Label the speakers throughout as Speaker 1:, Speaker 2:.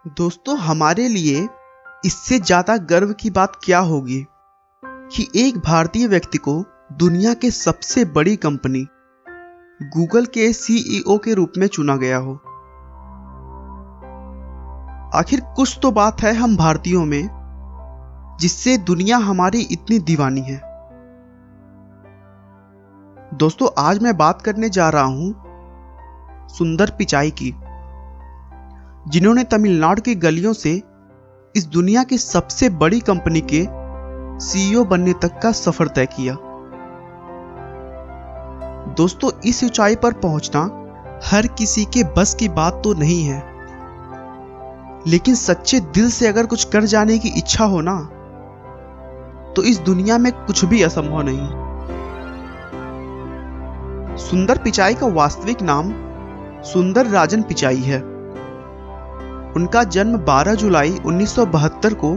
Speaker 1: दोस्तों, हमारे लिए इससे ज्यादा गर्व की बात क्या होगी कि एक भारतीय व्यक्ति को दुनिया के सबसे बड़ी कंपनी गूगल के सीईओ के रूप में चुना गया हो। आखिर कुछ तो बात है हम भारतीयों में जिससे दुनिया हमारी इतनी दीवानी है। दोस्तों, आज मैं बात करने जा रहा हूं सुंदर पिचाई की, जिन्होंने तमिलनाडु की गलियों से इस दुनिया की सबसे बड़ी कंपनी के सीईओ बनने तक का सफर तय किया। दोस्तों, इस ऊंचाई पर पहुंचना हर किसी के बस की बात तो नहीं है, लेकिन सच्चे दिल से अगर कुछ कर जाने की इच्छा हो ना, तो इस दुनिया में कुछ भी असंभव नहीं। सुंदर पिचाई का वास्तविक नाम सुंदर राजन पिचाई है। उनका जन्म 12 जुलाई 1972 को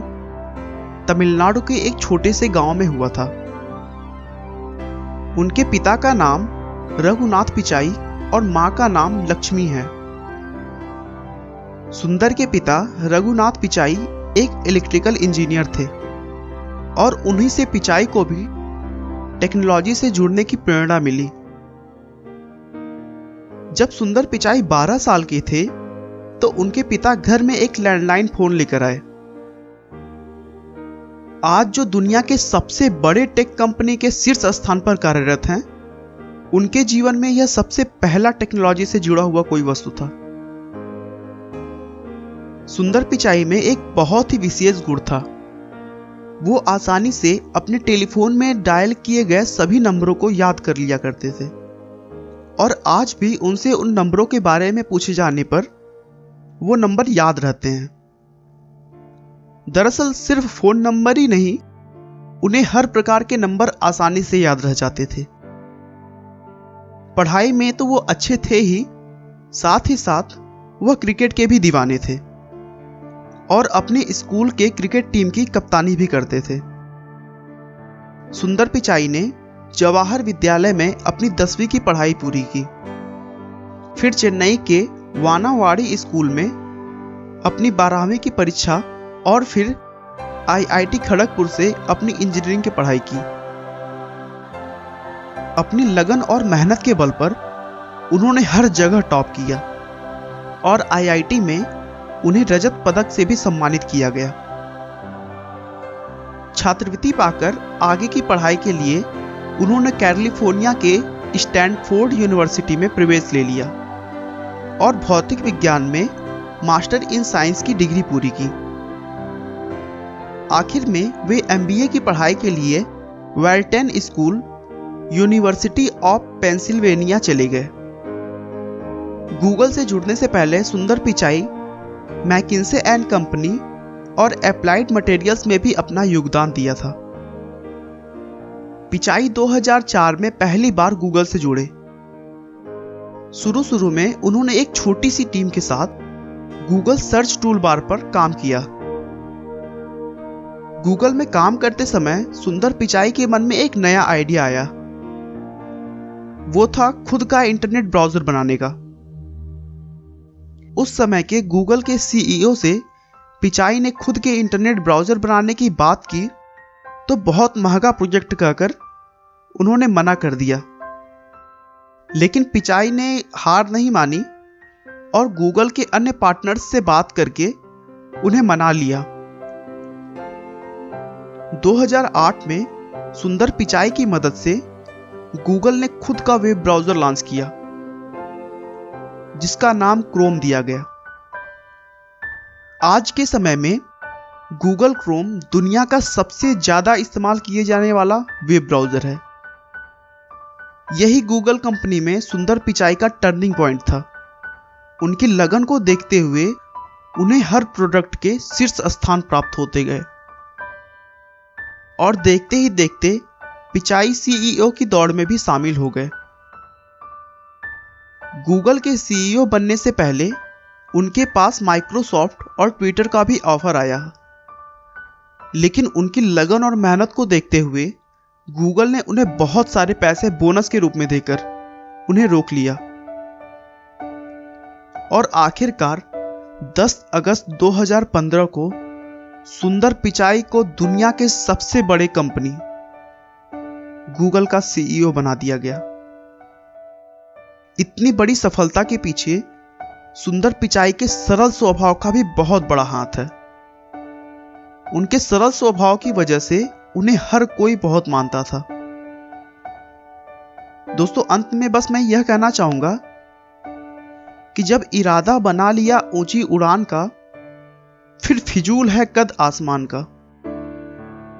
Speaker 1: तमिलनाडु के एक छोटे से गांव में हुआ था। उनके पिता का नाम रघुनाथ पिचाई और मां का नाम लक्ष्मी है। सुंदर के पिता रघुनाथ पिचाई एक इलेक्ट्रिकल इंजीनियर थे और उन्हीं से पिचाई को भी टेक्नोलॉजी से जुड़ने की प्रेरणा मिली। जब सुंदर पिचाई 12 साल के थे तो उनके पिता घर में एक लैंडलाइन फोन लेकर आए। आज जो दुनिया के सबसे बड़े टेक कंपनी के शीर्ष स्थान पर कार्यरत हैं, उनके जीवन में यह सबसे पहला टेक्नोलॉजी से जुड़ा हुआ कोई वस्तु था। सुंदर पिचाई में एक बहुत ही विशेष गुण था। वो आसानी से अपने टेलीफोन में डायल किए गए सभी नंबरों को याद कर लिया करते थे और आज भी उनसे उन नंबरों के बारे में पूछे जाने पर वो नंबर याद रहते हैं। दरअसल सिर्फ फोन नंबर ही नहीं, उन्हें हर प्रकार के नंबर आसानी से याद रह जाते थे। पढ़ाई में तो वो अच्छे थे ही साथ वह क्रिकेट के भी दीवाने थे और अपने स्कूल के क्रिकेट टीम की कप्तानी भी करते थे। सुंदर पिचाई ने जवाहर विद्यालय में अपनी 10वीं की पढ़ाई पूरी की, फिर चेन्नई के वानावाड़ी स्कूल में अपनी 12वीं की परीक्षा और फिर आईआईटी खड़गपुर से अपनी इंजीनियरिंग की पढ़ाई की। अपनी लगन और मेहनत के बल पर उन्होंने हर जगह टॉप किया और आईआईटी में उन्हें रजत पदक से भी सम्मानित किया गया। छात्रवृत्ति पाकर आगे की पढ़ाई के लिए उन्होंने कैलिफोर्निया के स्टैनफोर्ड यूनिवर्सिटी में प्रवेश ले लिया और भौतिक विज्ञान में मास्टर इन साइंस की डिग्री पूरी की। आखिर में वे एमबीए की पढ़ाई के लिए वेल्टन स्कूल, यूनिवर्सिटी ऑफ पेंसिल्वेनिया चले गए। गूगल से जुड़ने से पहले सुंदर पिचाई मैकिन्से एंड कंपनी और अप्लाइड मटेरियल्स में भी अपना योगदान दिया था। पिचाई 2004 में पहली बार गूगल से जुड़े। शुरू में उन्होंने एक छोटी सी टीम के साथ गूगल सर्च टूल बार पर काम किया। गूगल में काम करते समय सुंदर पिचाई के मन में एक नया आइडिया आया। वो था खुद का इंटरनेट ब्राउजर बनाने का। उस समय के गूगल के सीईओ से पिचाई ने खुद के इंटरनेट ब्राउजर बनाने की बात की तो बहुत महंगा प्रोजेक्ट कहकर उन्होंने मना कर दिया, लेकिन पिचाई ने हार नहीं मानी और गूगल के अन्य पार्टनर्स से बात करके उन्हें मना लिया। 2008 में सुंदर पिचाई की मदद से गूगल ने खुद का वेब ब्राउजर लॉन्च किया, जिसका नाम क्रोम दिया गया। आज के समय में गूगल क्रोम दुनिया का सबसे ज्यादा इस्तेमाल किए जाने वाला वेब ब्राउजर है। यही गूगल कंपनी में सुंदर पिचाई का टर्निंग पॉइंट था। उनकी लगन को देखते हुए उन्हें हर प्रोडक्ट के शीर्ष स्थान प्राप्त होते गए और देखते ही देखते पिचाई सीईओ की दौड़ में भी शामिल हो गए। गूगल के सीईओ बनने से पहले उनके पास माइक्रोसॉफ्ट और ट्विटर का भी ऑफर आया, लेकिन उनकी लगन और मेहनत को देखते हुए गूगल ने उन्हें बहुत सारे पैसे बोनस के रूप में देकर उन्हें रोक लिया और आखिरकार 10 अगस्त 2015 को सुंदर पिचाई को दुनिया के सबसे बड़े कंपनी गूगल का सीईओ बना दिया गया। इतनी बड़ी सफलता के पीछे सुंदर पिचाई के सरल स्वभाव का भी बहुत बड़ा हाथ है। उनके सरल स्वभाव की वजह से उन्हें हर कोई बहुत मानता था। दोस्तों, अंत में बस मैं यह कहना चाहूंगा कि जब इरादा बना लिया ऊंची उड़ान का, फिर फिजूल है कद आसमान का।